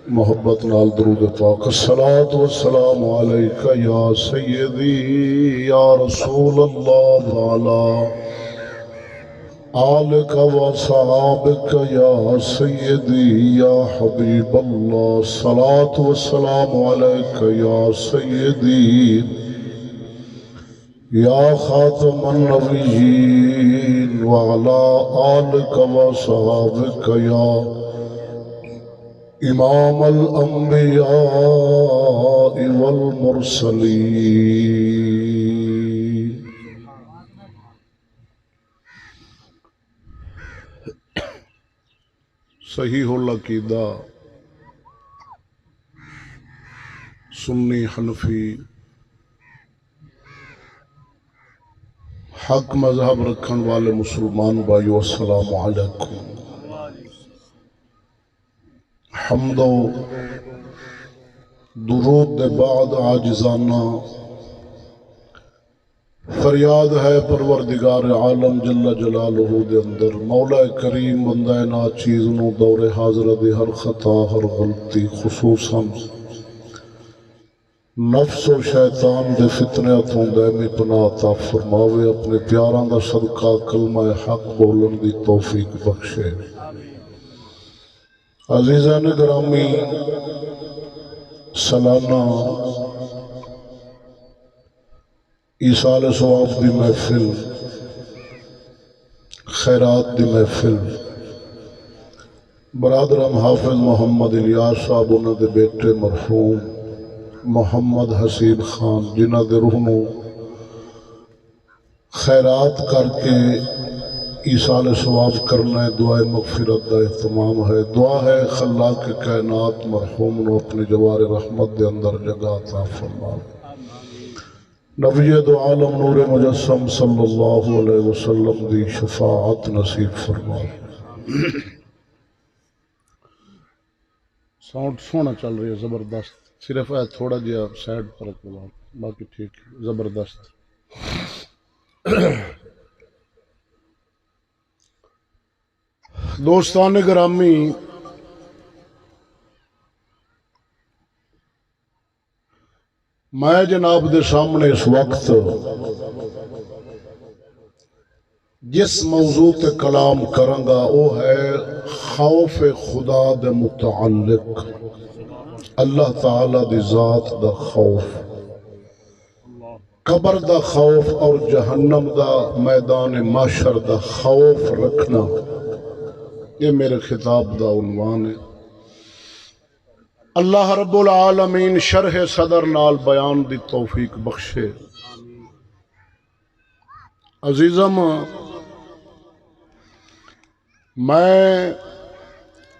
محبت نال درود پاک الصلاۃ والسلام علیک یا سیدی یا رسول اللہ وعلا آلک و صحابک یا سیدی یا حبیب اللہ الصلاۃ والسلام علیک یا سیدی یا خاتم النبیین وعلا آلک و صحابک یا امام الانبیاء والمرسلین۔ صحیح العقیدہ سنی حنفی حق مذہب رکھن والے مسلمان بھائیو السلام علیکم۔ حمد و درود دے بعد عاجزانہ فریاد ہے پروردگار عالم جل جلالہ دے اندر مولا کریم بندہ ناچیز نو دور حاضر دے ہر خطا ہر غلطی خصوصاً نفس و شیطان دے فتنے اتوں دائمی پناہ عطا فرماوے، اپنے پیاراں دا صدقہ کلمہ حق بولن دی توفیق بخشے۔ عزیزان گرامی، سالانہ ایصال ثواب دی محفل، خیرات دی محفل، برادرم حافظ محمد الیاس صاحب انہاں دے بیٹے مرحوم محمد حسین خان جنہاں دے روح نو خیرات کر کے ایصال ثواب کرنا ہے، دعائے مغفرت دا اہتمام ہے۔ دعا ہے خلاق کائنات مرحوم نو اپنے جوار رحمت دے اندر جگہ عطا فرمائے، نبی دو عالم نور مجسم صلی اللہ علیہ وسلم دی شفاعت نصیب فرمائے۔ ساؤنڈ سونا چل رہی ہے، زبردست، صرف ہے تھوڑا جیا سائڈ پر رکھنا، باقی ٹھیک ہے، زبردست۔ دوستان گرامی، میں جناب دے سامنے اس وقت جس موضوع تے کلام کرنگا وہ ہے خوف خدا دے متعلق، اللہ تعالی دی ذات دا خوف، قبر دا خوف اور جہنم دا میدان محشر دا خوف رکھنا، یہ میرے خطاب دا عنوان ہے۔ اللہ رب العالمین شرح صدر نال بیان دی توفیق بخشے۔ عزیزم، میں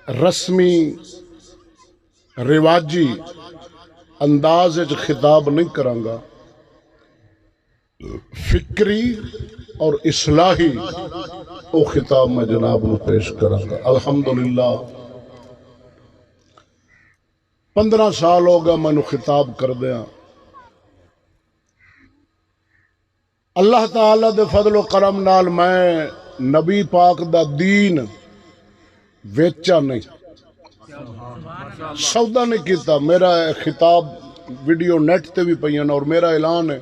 رسمی رواجی انداز خطاب نہیں کرانگا، فکری اور اصلاحی وہ خطاب میں جناب نو پیش کرانگا۔ الحمدللہ 15 سال ہو گیا میں نو خطاب کر دیا۔ اللہ تعالیٰ دے فضل و کرم نال میں نبی پاک دا دین ویچا نہیں، سودا نہیں کیتا۔ میرا خطاب ویڈیو نیٹ تے بھی پئیاں اور میرا اعلان ہے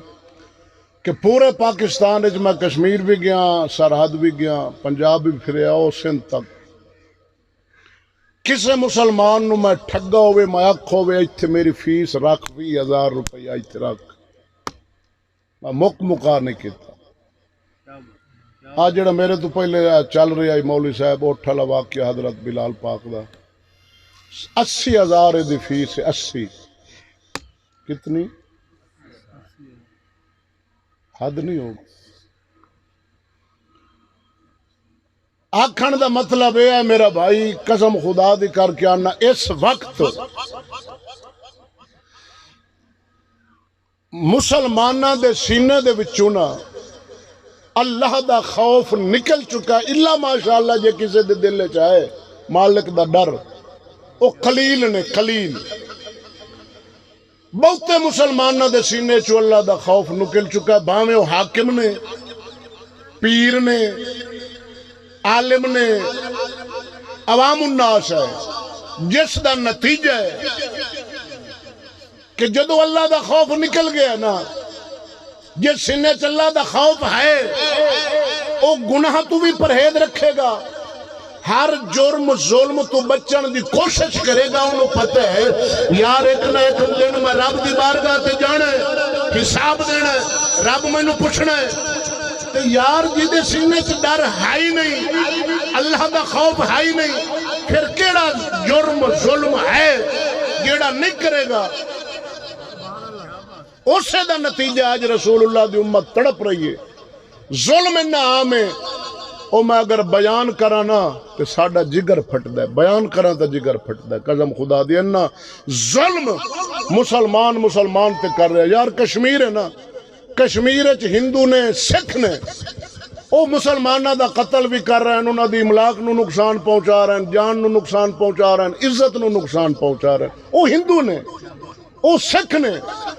کہ پورے پاکستان وچ میں کشمیر بھی گیا، سرحد بھی گیا، پنجاب بھی پھریا اور سندھ تک، کسے مسلمان نو میں ٹھگا ہوئے میں آکھ ہوئے ایتھے میری فیس رکھ 20,000 روپیہ ایتھے رکھ، میں مکا نہیں کیتا۔ آج جڑا میرے تو پہلے چل رہی آئی مولوی صاحب اٹھا لا واقعہ حضرت بلال پاک دا، 80,000 دی فیس ہے، 80 کتنی حد نہیں ہوگی۔ آکھن دا مطلب یہ ہے میرا بھائی، قسم خدا دی کر کے آنا، اس وقت مسلمانہ دے سینے دے وچونا اللہ دا خوف نکل چکا، اللہ ماشاءاللہ جے کسے دے دل چاہے مالک دا ڈر، وہ قلیل نے، قلیل بہتے مسلمانہ دے سینے چو اللہ دا خوف نکل چکا، بھاویں وہ حاکم نے، پیر نے، عالم نے، عوام الناس ہے، جس دا نتیجہ ہے کہ جدو اللہ دا خوف نکل گیا نا، جس سینے چ اللہ دا خوف ہے او گناہ تو بھی پرہیز رکھے گا، ہر جرم ظلم تو بچن دی کوشش کرے گا۔ انہوں پتہ ہے یار ایک نہ ایک دن میں رب دی بارگاہ تے جانا ہے، حساب دینا ہے، رب میں نو پوچھنا ہے۔ تو یار جی دے سینے چ ڈر ہے ہی نہیں، اللہ دا خوف ہے ہی نہیں، پھر کیڑا جرم ظلم ہے جیڑا نہیں کرے گا؟ اسے دا نتیجہ آج رسول اللہ دی امت تڑپ رہی ہے۔ ظلم انہا عام ہے، او میں اگر بیان کرانا تو ساڑھا جگر پھٹ دے، بیان کرانا تو جگر پھٹ دے، قسم خدا دی انہا ظلم مسلمان تے کر رہے ہیں۔ یار کشمیر ہے نا، کشمیر اچ ہندو نے سکھ نے او مسلمانہ دا قتل بھی کر رہے ہیں، انہوں دی املاک نو نقصان پہنچا رہے ہیں، جان نو نقصان پہنچا رہے ہیں، عزت نو نقصان پہنچا رہے ہیں۔ او ہندو نے، او سکھ نے،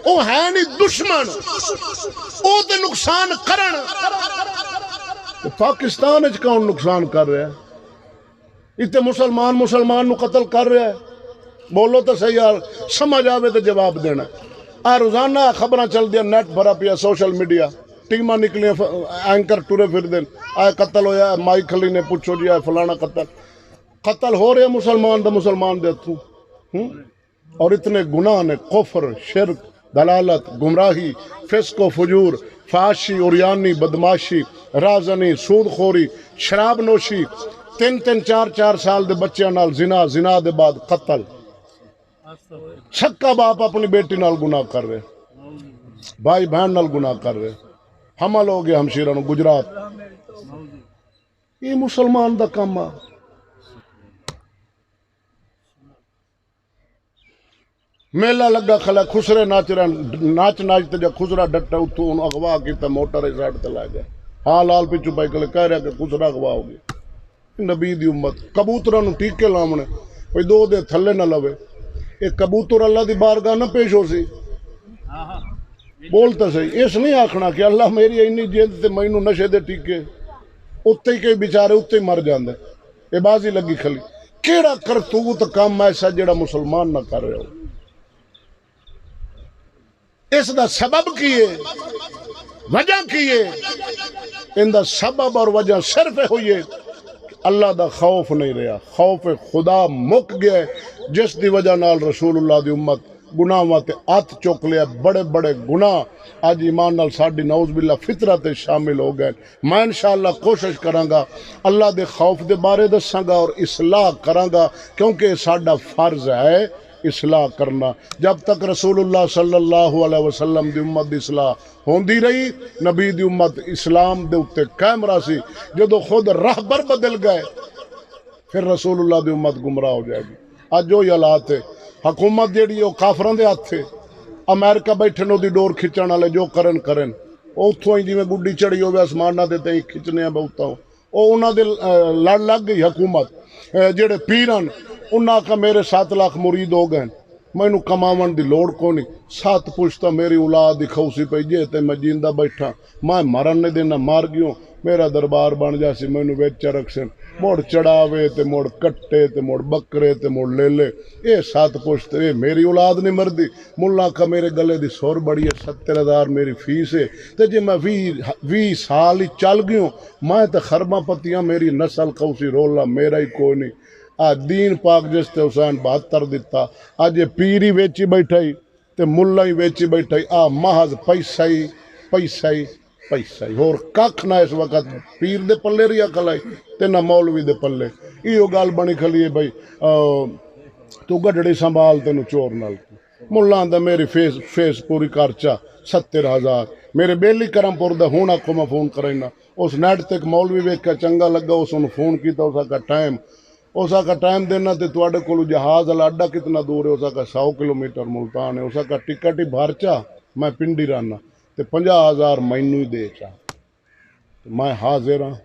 او ہے نہیں دشمن، او تے نقصان کرن۔ پاکستان اچ کون نقصان کر رہے ہیں؟ اتنے مسلمان نو قتل کر رہے ہیں؟ بولو تو صحیح یار، سمجھ آوے تو جواب دینا۔ روزانہ خبریں چل دیا، نیٹ بھرا پیا، سوشل میڈیا، ٹیمہ نکلی، اینکر ٹورے پھر دن، آئے قتل ہویا ہے، مائک کھلی نے پوچھو جی آئے فلانا قتل ہو رہے مسلمان دے تو، اور اتنے گناہ نے، کفر، شرک، دلالت، گمراہی، فسق و فجور، فحاشی، عریانی، بدماشی، رازنی، سود خوری، شراب نوشی، 3-4 سال دے بچیاں نال زنا دے بعد قتل، چھکا باپ اپنی بیٹی نال گناہ کر رہے، بھائی بہن نال گناہ کر رہے، حمل ہو گیا ہمشیرہ نو گجرات۔ یہ مسلمان دا کام ہے۔ میلہ لگا کھلا، خسرے ناچ رہے، ناچتے جا خسرا ڈٹا اتھو انہوں اغوا کیتا، موٹر ساڑ تلا گیا، ہاں لال پچھو پائی کلے کہہ رہا کہ خسرا اغوا ہو گیا۔ نبی دی امت کبوترانو ٹیکے لامنے، کوئی 2 دے تھلے نہ لوے، ایک کبوتر اللہ دی بارگاہ نہ پیش ہو سی، بولتا صحیح، اس نہیں آکھنا کہ اللہ میری اینی جیند تے مینوں نشے دے ٹیکے، اتے ہی کئی بیچارے اتے ہی مر جاندے، اے بازی لگی کھلی۔ کیڑا کرتوت کام ایسا جڑا مسلمان نہ کر رہے ہو؟ اس دا سبب کیے، وجہ کیے، ان دا سبب اور وجہ صرف ہوئی ہے اللہ دا خوف نہیں رہا، خوف خدا مک گیا، جس دی وجہ نال رسول اللہ دی امت گناہاں تے ہاتھ چک لیا، بڑے بڑے گناہ آج ایمان نال ساڈی نعوذ باللہ فطرت شامل ہو گئے۔ میں انشاءاللہ کوشش کراں گا اللہ دے خوف دے بارے دساں گا اور اصلاح کراں گا، کیونکہ ساڈا فرض ہے اصلاح کرنا۔ جب تک رسول اللہ صلی اللہ علیہ وسلم دی امت دی اصلاح ہوندی رہی، نبی دی امت اسلام دے اتے قائم راسی، جدو خود رہبر بدل گئے پھر رسول اللہ دی امت گمراہ ہو جائے گی۔ آج جو حالات ہے، حکومت جیڑی ہے کافران دے ہاتھ ہے، امریکہ بیٹھے نو دی ڈور کھچن والے جو کرن اتھوں ہی جی میں گڈی چڑھی ہوئے آسمان دے تے کھچنے ہیں بہتا ہوں، او انہاں دے لڑ لگ گئی حکومت، جیڑے پیران انہاں کا میرے 7 لاکھ مرید ہو گئے، میں انہوں کماون دی لوڑ کو نہیں، 7 پوچھتا میری اولاد دی خوصی پہ جے تے میں جیندہ بیٹھا، میں مرن نہیں دینا، مار گیوں میرا دربار بن جاسی، میں انہوں ویچ رکھسن، موڑ چڑھاوے تے موڑ کٹے تے موڑ بکرے تے موڑ لے لے، اے 7 پوچھتے اے میری اولاد نہیں مردی، ملا کا میرے گلے دی سور بڑی ہے، 70,000 میری فیس ہے، تے جے میں 20 سال ہی چل گیوں، میں تے خربہ پتیاں میری نسل خوصی رولا میرا ہی کوئی نہیں۔ دین پاک جس تے حسین 72 دیتا، آج یہ پیری ویچی بیٹھائی تے ملہ ہی ویچی بیٹھائی، محض پیسہ ہی اور ککھ نہ اس وقت پیر دے پلے ریا کلائی تے نہ مولوی دے پلے۔ ایو گال بنی کھلی ہے بھائی تو گڈڑی سنبھال تینو چور نال کی، ملہ آندہ میری فیس پوری کارچا 70,000 میرے بیلی کرم پور دا ہونا کو میں فون کرائنا، اس نیٹ تک مولوی ویکھا چنگا لگا، اس انہوں فون کیتا، اسا کا ٹائم دینا تے تواڈے کولو جہاز والا اڈا کتنا دور ہے، اسا کا 100 کلومیٹر ملتان ہے، اسا کا ٹکٹ ہی بھر چا، میں پنڈی رانا تے 50,000 مینوں ہی دے چا، میں حاضر ہاں۔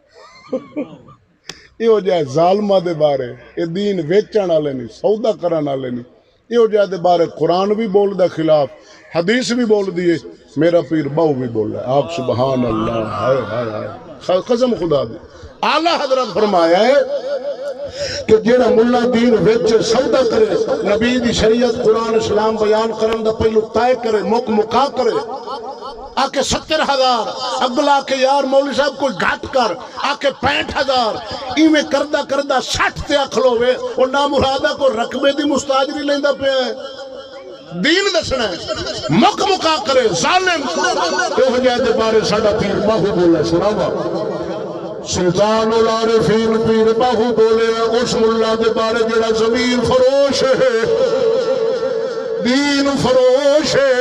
یہ جائے ظالمہ دے بارے، یہ دین ویچن والے نہیں، سودا کرن والے نہیں، یہ جائے دے بارے قرآن بھی بول دا خلاف، حدیث بھی بول دیے، میرا پیر باؤ بھی بول رہا ہے، آپ سبحان اللہ، ہائے قسم خدا دی۔ اعلیٰ حضرت فرمایا ہے کہ جیڑا ملا دین وچ سودا کرے نبی دی شریعت قرآن اسلام بیان کرن دا پہلو طے کرے مکا کرے آکے 70,000 اگلا کے یار مولوی صاحب کوئی گھٹ کر آکے 65,000 ایویں کردہ 60 تے کھلوے اور نامرادہ کو رقبے دی مستاجری لیندا پیا ہے دین دسنا ہے مکا کرے ظالم تو ہجائے بارے ساڑا پیر باہو بولا سناوا سلطان العارفین پیر باہو بولے اس ملا دے بارے جڑا زمین فروش ہے دین فروش ہے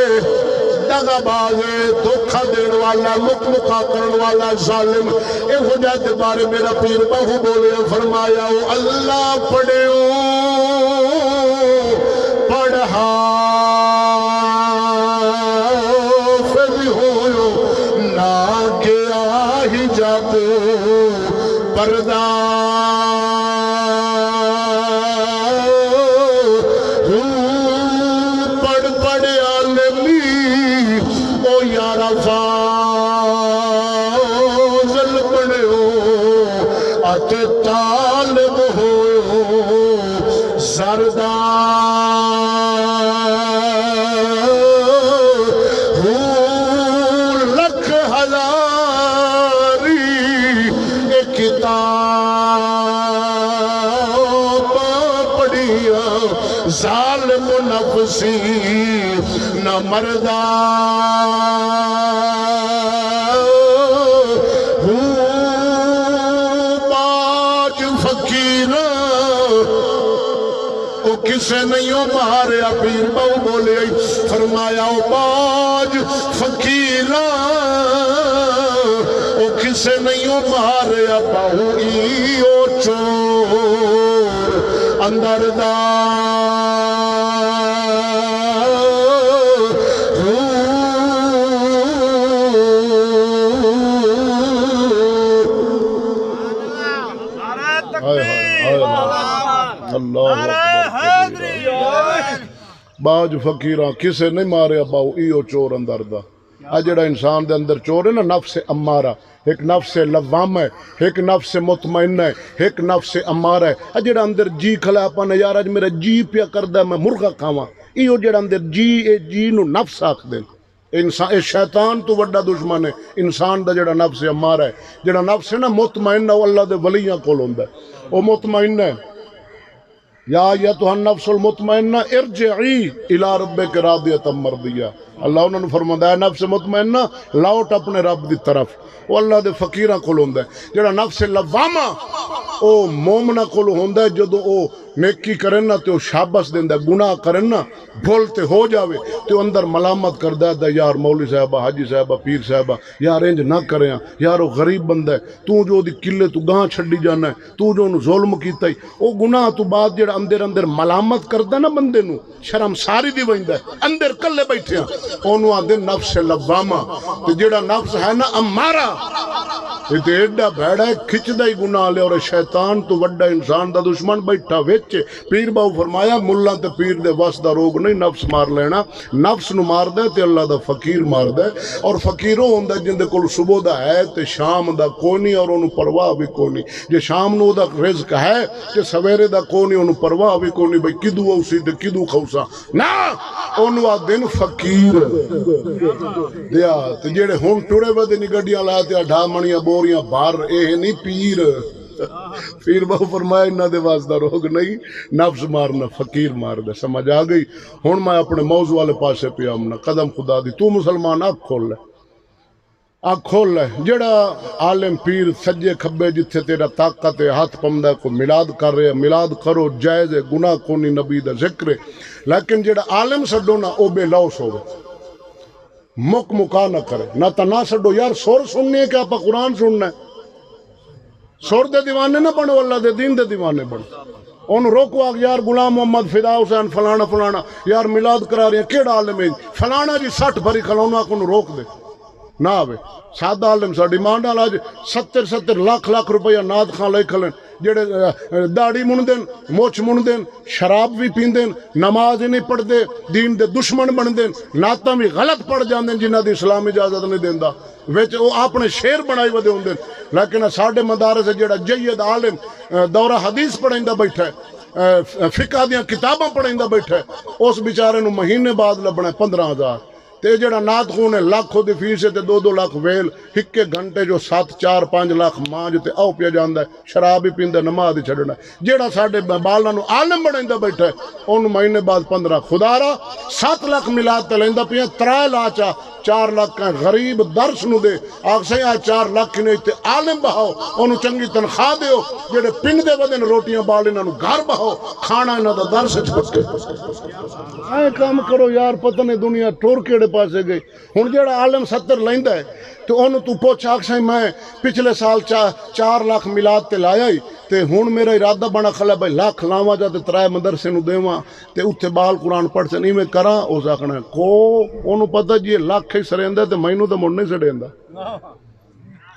دغا بازے دھوکھا دین والا مکا کرن والا ظالم اے ہجائے دے بارے میرا پیر باہو بولے فرمایا اللہ پڑھو پڑھا پردہ پڑھ عالمی او یارا فاضل پڑھو آتے طالب ہو زردار لکھ ہزاری کتاب پڑھیا ظالم نفسی نہ مردہ باج فقیر او کسے نہیں مارے پیر باؤ بولے فرمایا باج فقیر کسے نہیں مارے باہو ایو چور اندر دا باج فقیرہ کسے نہیں مارے باہو ایو چور اندر دا جڑا انسان دے اندر چور ہے نا نفس امارہ ایک نفس لوام ہے ایک نفس مطمئن ہے ایک نفس امارہ ہے جڑا اندر جی کھلا پانا یار اج میرا جی پیا کردہ میں مرغا کھاواں ایو جڑا اندر جی نو نفس آکھ دیں انسان شیطان تو وڈا دشمن ہے انسان دا جڑا نفس امارہ ہے جڑا نفس ہے نا مطمئن ہے وہ اللہ دے ولیاں کول ہوندا ہے وہ مطمئن ہے یا ایتھا النفس المطمئنہ ارجعی الی ربک راضیۃ مرضیہ اللہ انہوں نے فرمایا نفس مطمئنہ لوٹ اپنے رب دی طرف وہ اللہ دے فقیراں کول ہوندا ہے جڑا نفس لوامہ او مومنہ کول ہوندا ہے جدوں او نیکی کرن نا تے او شابش دیندا ہے گناہ کرن نا بھول تے ہو جاوے تے اندر ملامت کردا ہے یار مولوی صاحبہ حاجی صاحبہ پیر صاحبہ یار انج نہ کریاں یار او غریب بندہ ہے تو جو دی قلے تو گاں چھڈی جانا ہے تو جو انہوں ظلم کیتا ہے او گناہ تو بعد جڑا اندر ملامت کردا نا بندے نو شرم ساری دی ویندا ہے اندر کلے بیٹھے ہیں انہوں آدھے نفس لوامہ تے جڑا نفس ہے نا امارہ یہ تے ایڈا بھیڑا ہے کھچدا ہی گناہ لے اور شیطان تو وڈا انسان دا دشمن بیٹھا وچ پیر باو فرمایا ملا تے پیر دے وس دا روگ نہیں نفس مار لینا نفس نو مار دے تے اللہ دا فقیر مار دے اور فقیروں ہوندا جن دے کول صبح دا ہے تے شام دا کوئی نہیں اور انہوں پرواہ بھی کوئی نہیں جے شام نو دا رزق ہے تے سویرے دا کوئی نہیں انہوں پرواہ بھی کوئی نہیں بھئی کدو اوسی تے کدو خوسا نا انہوں آ دن فقیر دیا تے جیڑے ہون ٹوڑے ودے نی گڈیاں لائے تے ڈھا منیاں بوریاں بار اے نہیں پیر پیر باو فرمایا انہاں دے واسطہ روگ نہیں نفس مارنا فقیر مار دے سمجھ آ گئی ہن میں اپنے موضوع والے پاسے پہ آمنا قدم خدا دی تو مسلمان آنکھ کھول لے جڑا عالم پیر سجے کھبے جتھے تیرا طاقت ہے ہاتھ پمدا کو میلاد کر رہے میلاد کرو جائز ہے گناہ کونی نبی دا ذکر ہے لیکن جڑا عالم سڈو نا او بے لوس ہوگا مکا نہ کرے نہ تا نہ سڈو یار سور سننی ہے کہ آپ قرآن سننا ہے سور دے دیوانے نہ بنو اللہ دے دین دے دیوانے بنو انہوں روکو آگ یار غلام محمد فدا حسین فلانا یار میلاد کرا رہے ہیں کیڑا عالم ہے فلانا جی 60 بھری کھلونا کو روک دے نہ آوے سادہ عالم سا ڈیمانڈ آج 70 لاکھ روپیہ ناد خان لے کھلیں جڑے داڑھی مندن موچ مندن شراب بھی پیندن نماز نہیں پڑھتے دین دے دشمن بندن نعتاں بھی غلط پڑھ جاندن جنہ دی اسلام اجازت نہیں دیندا وچ او اپنے شعر بنائی ودے ہوندن لیکن ساڈے مدارس جڑا جید عالم دورہ حدیث پڑھیندا بیٹھا ہے فقہ دیاں کتاباں پڑھیندا بیٹھا ہے اس بیچارے نو مہینے بعد لبنا 15,000 تے جڑا نات خون ہے لاکھ دی فیس ہے تے 2 لاکھ ویل ایک گھنٹے جو 7 4 5 لاکھ مانج تے او پیا جاندا ہے شراب ہی پیندا نماز ہی چھڈنا جڑا ساڈے بالاں نو عالم بنیندا بیٹھا ہے اونوں مہینے بعد 15 خدا را 7 لاکھ میلاد تے لیندا پیا 3 لاچا 4 لاکھ غریب درس نو دے آکھسے آ 4 لاکھ نے تے عالم بہاؤ اونوں چنگی تنخواہ دیو جڑے پنڈ دے ودن روٹیاں بال انہاں نو گھر بہاؤ کھانا انہاں دا درس وچ پکے اے کام کرو یار پتہ نہیں دنیا ٹور کیڑے پاسے گئی ہن جڑا عالم 70 لیندا ہے تو اونوں تو پوچھ آکھسے میں پچھلے سال 4 لاکھ میلاد تے لایا ہی تے ہن میرا ارادہ بنا کھلا بھائی لاکھ لاواں جا تے 3 مدرسے نو دیواں تے اوتھے بال قرآن پڑھ سن ایویں کراں اس آکھنا کو اونوں پتہ جی لاکھ ہی سریندا تے مینوں تے مڑ نہیں سڑیندا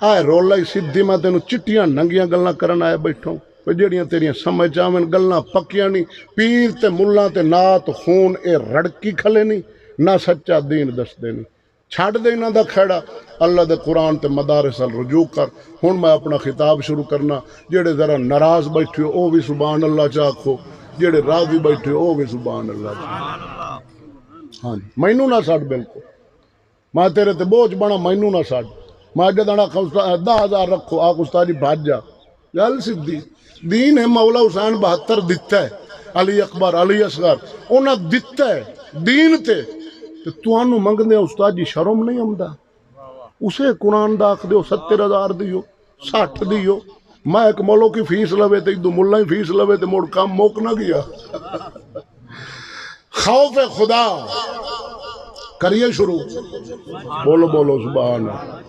اے رولا ہی سدھی میں تینوں چٹیاں ننگیاں گلاں کرن آیا بیٹھوں جڑیاں تیریاں سمجھ آون گلاں پکیاں نہیں پیر تے ملاں تے نات خون اے رڑکی کھلے نہیں نہ سچا دین دس دے نہیں چھڑ دے انہاں دا کھیڑا اللہ دے قرآن تے مدارس ال رجوع کر ہن میں اپنا خطاب شروع کرنا جڑے ذرا ناراض بیٹھے او بھی سبحان اللہ چاکھو جڑے راضی بیٹھے او بھی سبحان اللہ ہاں مینوں نہ سٹ بالکل میں تیرے تے بوجھ بنا مینوں نہ سٹ میں جداں 10,000 رکھو آ استاد جی بھج جا گل سدھی دین ہے مولا حسین 72 دتا ہے علی اکبر علی اصغر انہاں دتا ہے دین تے تانوں منگدے استاد جی شرم نہیں آندا اسے قرآن دا آکھ دیو 70,000 دیو 60 دیو میں ایک مولو کی فیس لوے تے دو ملا ہی فیس لوے تے مڑ کام موک نہ گیا خوف خدا کریے شروع بولو بولو سبحان اللہ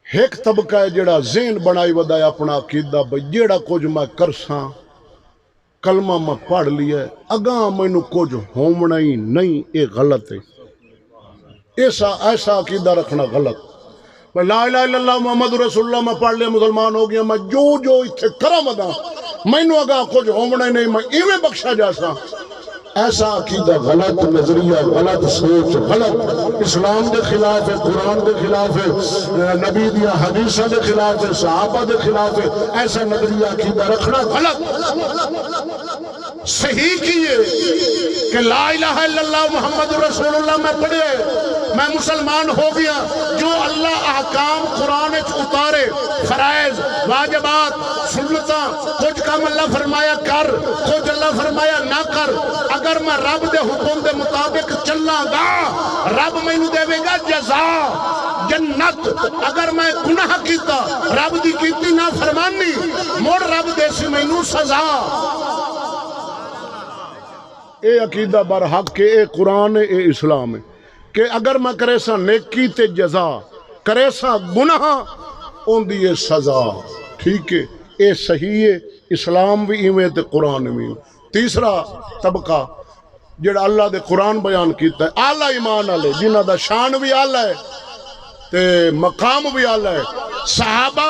ایک طبقہ ہے جڑا ذہن بنائی ودا ہے اپنا عقیدہ بھئی جیڑا کچھ میں کرساں کلمہ میں پڑھ لیا اگاں مینوں کچھ ہومنا ہی نہیں اے غلط ہے ایسا عقیدہ رکھنا غلط لا الہ الا اللہ محمد رسول اللہ میں پڑھ لیا مسلمان ہو گیا میں جو اتھے کرم ادا مینوں اگاں کچھ ہومنا ہی نہیں میں ایویں بخشا جاساں ایسا عقیدہ غلط نظریہ غلط سوچ غلط اسلام دے خلاف ہے قرآن دے خلاف ہے نبی دیا حدیثہ دے خلاف ہے صحابہ دے خلاف ہے ایسا نظریہ عقیدہ رکھنا غلط صحیح کیے کہ لا الہ الا اللہ محمد رسول اللہ میں پڑھے میں مسلمان ہو گیا جو اللہ احکام قرآن اتارے فرائض واجبات سنتاں کچھ کام اللہ فرمایا کر کچھ اللہ فرمایا نہ کر اگر میں رب دے حکم دے مطابق چلنا گا رب میں دے گا جزا جنت اگر میں گناہ کیتا رب دی کیتی نہ فرمانی موڑ رب دے سی میں سزا اے عقیدہ برحق کہ اے قرآن اے اسلام ہے کہ اگر میں کرے سا نیکی تے جزا کرے سا گناہ ان دی سزا ٹھیک ہے اے صحیح ہے اسلام بھی ایویں تے قرآن بھی تیسرا طبقہ جڑا اللہ دے قرآن بیان کیتا ہے اعلیٰ ایمان والے جنہاں دا شان بھی اعلیٰ ہے تے مقام بھی اعلیٰ ہے صحابہ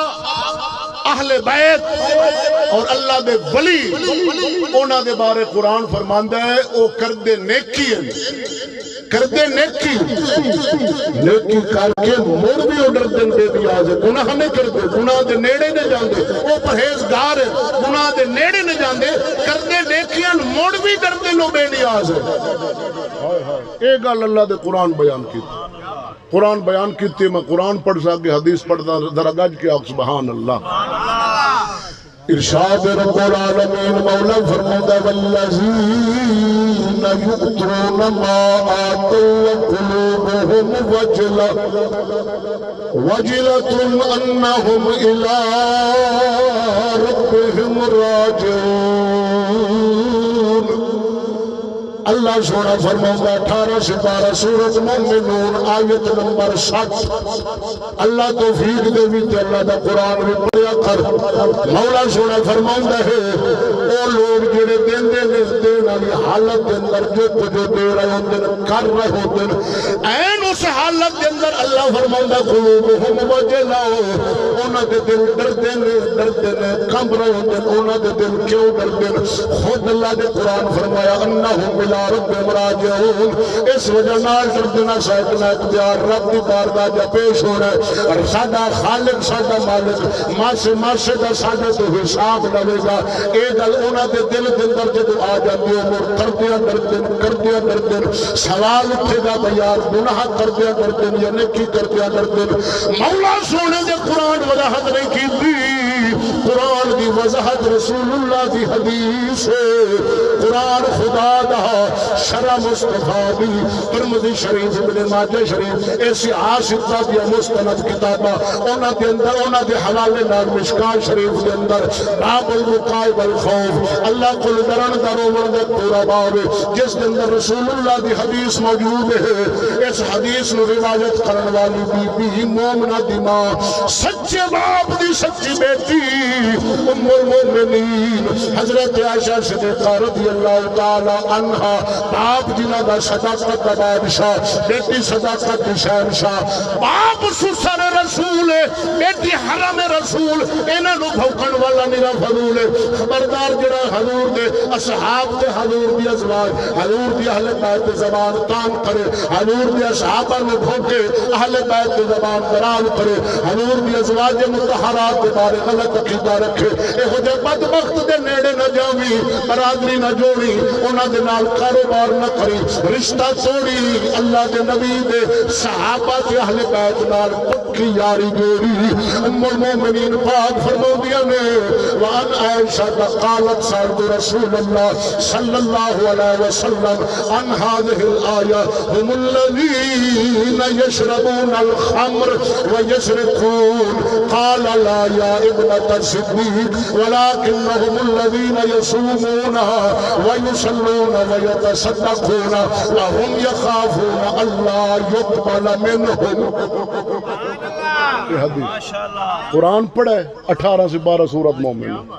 اہل بیت اور اللہ دے ولی اونا دے بارے قرآن فرماندہ ہے او کردے نیکی ہیں کردے نیکی نیکی کر کے مر بھی اڈر دن دے دیا ہے گناہ نہیں کردے گناہ دے نیڑے نہیں جاندے او پرہیزگار ہے گناہ دے نیڑے نہیں جاندے کردے نیکیاں مڑ بھی کردے نو بے نیاز ہے اے گل اللہ دے قرآن بیان کی قرآن بیان کیتی میں قرآن پڑھ سکے حدیث پڑھتا ذرا گج کے آخ سبحان اللہ ارشاد رب العالمین مولا فرماتا والذین یؤتون ما آتوا وقلوبهم وجلة انہم الی ربهم راجعون اللہ سونا فرماؤں 18 سپارہ سورۃ مومنون آیت نمبر 60 اللہ توفیق دے بھی تے اللہ دا قرآن بھی پڑھیا کر مولا سونا فرماؤں ہے او لوگ جڑے دین دین والی حالت دے اندر جو کچھ دے رہے ہوتے کر رہے ہوتے این اس حالت دے اندر اللہ فرماؤں قلوبہم وجلہ انہاں دے دل ڈردے نے کمب رہے ہوتے انہاں دے دل کیوں ڈردے خود اللہ دے قرآن فرمایا انہم الى رب مراجعون اس وجہ نال ڈردنا سائکنا اختیار رب دی بارگاہ جا پیش ہونا ہے اور سادہ خالق سادہ مالک ماسے دا سادہ تو حساب لگے گا اے گل انہاں دے دل دے اندر جدو آ جاتی عمر کردیا دردن سوال اٹھے گا بیار گناہ کردیا دردن یا نیکی کردیا دردن مولا سونے دے قرآن وضاحت نہیں کی دی قرآن دی وضاحت رسول اللہ دی حدیث ہے قرآن خدا دا شرع مصطفیٰ بھی ترمذی شریف ابن ماجہ شریف ایسی عاشقہ دیا مستند کتابہ اونا دے اندر اونا دے حوالے نار مشکان شریف دے اندر باب الوقائب الخوف اللہ کل درن درومن دے پورا باب جس دے اندر رسول اللہ دی حدیث موجود ہے اس حدیث نو روایت کرن والی بی بی مومنہ دی ماں سچے باپ دی سچی بیٹی ام المومنین حضرت عائشہ صدیقہ رضی اللہ تعالی عنہ باپ جنہ دا صداقت دا بادشاہ بیٹی صداقت دی شہنشاہ باپ سسر رسول بیٹی حرم رسول انہاں نو بھوکن والا میرا فضول خبردار جڑا حضور دے اصحاب تے حضور دی ازواج حضور دی اہل بیت زبان تام کرے حضور دی اصحابہ نو بھوکے اہل بیت زبان درال کرے حضور دی ازواج متحرات دے بارے غلط عقیدہ رکھے اے ہو جے بدبخت دے نیڑے نہ جاوی برادری نہ جوڑی انہاں دے نال کاروبار نہ کری رشتہ توڑی اللہ دے نبی دے صحابہ تے اہل بیت نال پکی یاری جوڑی ام المومنین پاک فرمودیاں نے وان عائشہ قالت سعد رسول اللہ صلی اللہ علیہ وسلم عن هذه الآية هم الذين يشربون الخمر ويسرقون قال لا يا ابنة الصديق ولكنهم الذين يصومونها ويصلون ويتصدقون وهم يخافون ألا يقبل منهم قرآن پڑھے 18 سے 12 سورت مومن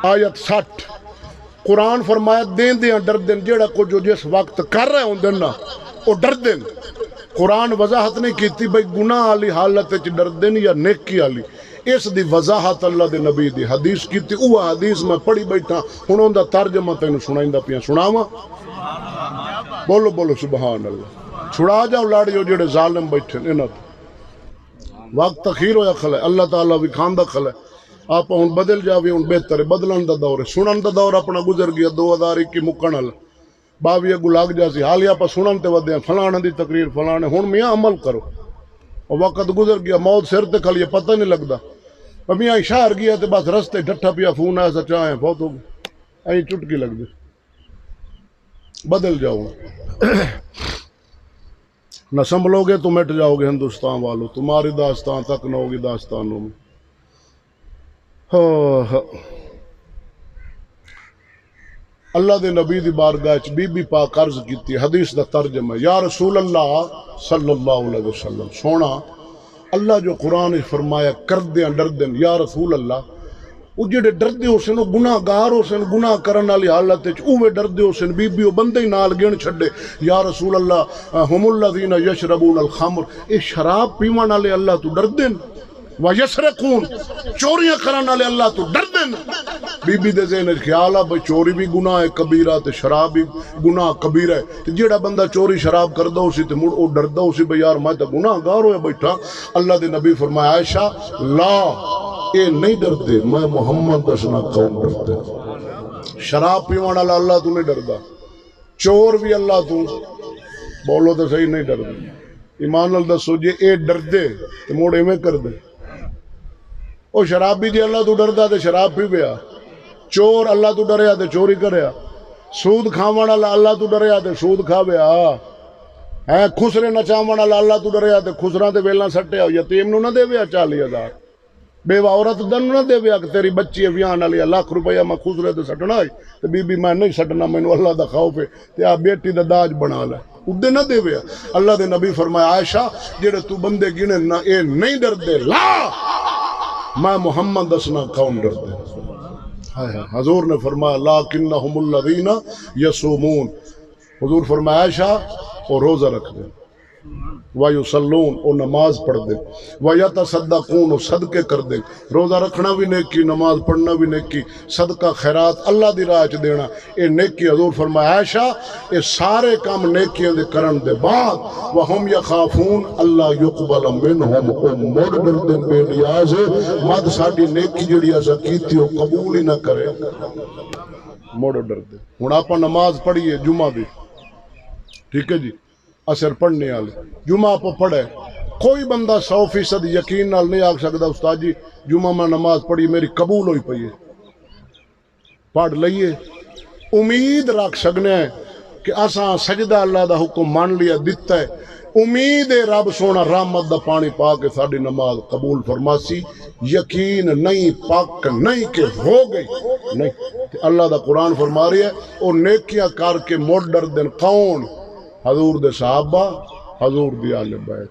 آیت 60 قرآن فرمایا دین دیاں ڈر دین جیڑا کو جو جس وقت کر رہے ہوں دن نا وہ ڈر دین قرآن وضاحت نہیں کیتی بھئی گناہ والی حالت چ ڈر دین یا نیکی والی اس دی وضاحت اللہ دے نبی دی حدیث کیتی اوہ حدیث میں پڑھی بیٹھا ہن اوندا ترجمہ تینوں سنائیندا پیا سناواں بولو بولو سبحان اللہ چھڑا جاؤ لاڑیو جڑے ظالم بیٹھے انہاں وقت تخیر ہویا کھلا ہے اللہ تعالیٰ بھی کھاندہ کھلا ہے آپ ہن بدل جاوی ہن بہتر ہے بدلن دا دور ہے سنن دا دور اپنا گزر گیا 2021 مکن والا باوی اگو لگ جاسی حالی آپ سنن تے ودے فلانے دی تقریر فلانے ہن میاں عمل کرو اور وقت گزر گیا موت سر تے کھلی پتہ نہیں لگدا میاں شہر گیا تے بس رستے ڈٹھا پیا فون آیا سچا ہے بہت ہو گئی این چٹکی لگ دے بدل جاؤ نہ سنبھلو گے تو مٹ جاؤ گے ہندوستان والوں تمہاری داستان تک نہ ہوگی داستانوں میں اللہ دے نبی دی بارگاہ بی بی پاک عرض کیتی حدیث دا ترجمہ یا رسول اللہ صلی اللہ علیہ وسلم سونا اللہ جو قرآن فرمایا کردیاں ڈردن یا رسول اللہ وہ جڑے ڈردے ہو سن گناہ گار ہو سن گناہ کرن والی حالت وچ اوے ڈردے ہو سن بی او بندے نال گن چھڈے یا رسول اللہ ہم الذین یشربون الخمر اے شراب پیون والے اللہ تو ڈردن ویسرقون چوریاں کرن والے اللہ تو ڈردن بی دے ذہن خیال ہے بھئی چوری بھی گناہ ہے کبیرہ تے شراب بھی گناہ کبیرہ ہے تے جیڑا بندہ چوری شراب کردا اسی تے مڑ او ڈردا اسی بھئی یار میں تے گناہ گار ہویا بیٹھا اللہ دے نبی فرمایا عائشہ لا اے نہیں ڈرتے میں محمد دسنا قوم ڈرتے شراب پیوان والا اللہ تو نہیں ڈردا چور بھی اللہ تو بولو تو صحیح نہیں ڈردا ایمان نال دسو جے اے ڈردے تے موڑ ایویں کر دے او شرابی جی اللہ تو ڈردا تے شراب پی گیا چور اللہ تو ڈریا تے چوری کریا سود کھاون والا اللہ تو ڈریا تے سود کھاویا ہے خسرے نچاون والا اللہ تو ڈریا تے خسراں تے ویلاں سٹیا یتیم نو نہ دیویا 40,000 بیوہ عورت دن نہ دے ویا کہ تیری بچی ہے ویان والی لاکھ روپیہ میں خسرے تے سٹنا ہے تے بی بی میں نہیں سٹنا مینوں اللہ دا خوف ہے تے آ بیٹی دا داج بنا لے اُدے نہ دے ویا اللہ دے نبی فرمایا عائشہ جڑے تو بندے گنے نہ اے نہیں ڈردے لا میں محمد دسنا کون ڈردے حضور نے فرمایا لاکنہم الذین یصومون حضور فرمایا عائشہ وہ روزہ رکھ دے وَيُصَلُّونَ او نماز پڑھ دے وَيَتَصَدَّقُونَ او صدقے کر دے روزہ رکھنا بھی نیکی نماز پڑھنا بھی نیکی صدقہ خیرات اللہ دی راہ چ دینا اے نیکی حضور فرمایا عائشہ اے سارے کام نیکیاں دے کرن دے بعد وَهُمْ يَخَافُونَ اللہ يُقْبَلَ مِنْهُمْ او مڑ ڈر دے بے نیاز مد ساڈی نیکی جڑی اسا کیتی او قبول ہی نہ کرے مڑ ڈر دے ہن آپاں نماز پڑھیے جمعہ دی ٹھیک ہے جی اثر پڑھنے والے جمعہ پہ پڑھے کوئی بندہ 100% یقین نال نہیں آکھ سکتا استاد جی جمعہ میں نماز پڑھی میری قبول ہوئی پئی ہے پڑھ لئیے امید رکھ سکنے ہیں کہ اساں سجدہ اللہ دا حکم مان لیا دیتا ہے امید ہے رب سونا رحمت دا پانی پا کے ساڈی نماز قبول فرماسی یقین نہیں پاک نہیں کہ ہو گئی نہیں اللہ دا قرآن فرما رہی ہے او نیکیاں کر کے مڑ ڈر دن کون حضور دے صحابہ حضور دی آل بیت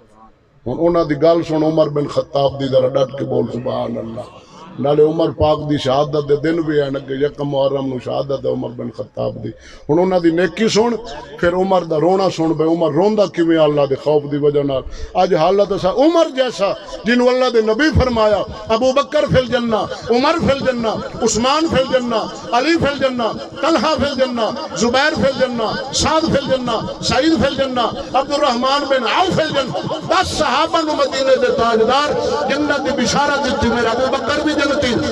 ہن انہاں دی گل سن عمر بن خطاب دی ذرا ڈٹ کے بول سبحان اللہ نالے عمر پاک دی شہادت دے دن بھی ہیں کہ یکم محرم نو شہادت ہے عمر بن خطاب دی ہن انہاں دی نیکی سن پھر عمر دا رونا سن بے عمر روندا کیویں اللہ دے خوف دی وجہ نال اج حالت اسا عمر جیسا جنوں اللہ دے نبی فرمایا ابو بکر فی الجنہ عمر فی الجنہ عثمان فی الجنہ علی فی الجنہ طلحہ فی الجنہ زبیر فی الجنہ سعد فی الجنہ سعید فی الجنہ عبد الرحمن بن عوف فی الجنہ 10 صحابہ نو مدینے دے تاجدار جنت دی بشارت دتی میرا ابو بکر بھی جنتی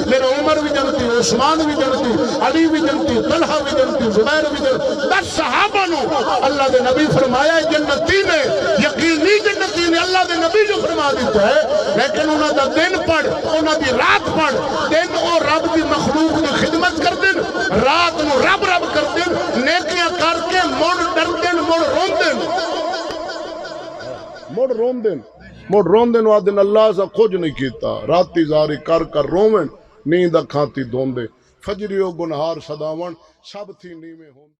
میرا عمر بھی جنتی عثمان بھی جنتی علی بھی جنتی طلحہ بھی جنتی زبیر بھی جنتی 10 صحابہ نو اللہ دے نبی فرمایا جنتی نے یقینی جنتی نے اللہ دے نبی جو فرما دیتا ہے لیکن انہاں دا دن پڑھ انہاں دی رات پڑھ دن او رب دی مخلوق دی خدمت کر دن رات نو رب رب کر دن نیکیاں کر کے مڑ ڈر دن مڑ رون دن مڑ رون دن وادن اللہ سا کچھ نہیں کیتا راتی زاری کر کر رومن نیند کھاتی دوندے فجریو گنہار صداون سب تھی نیمے ہوں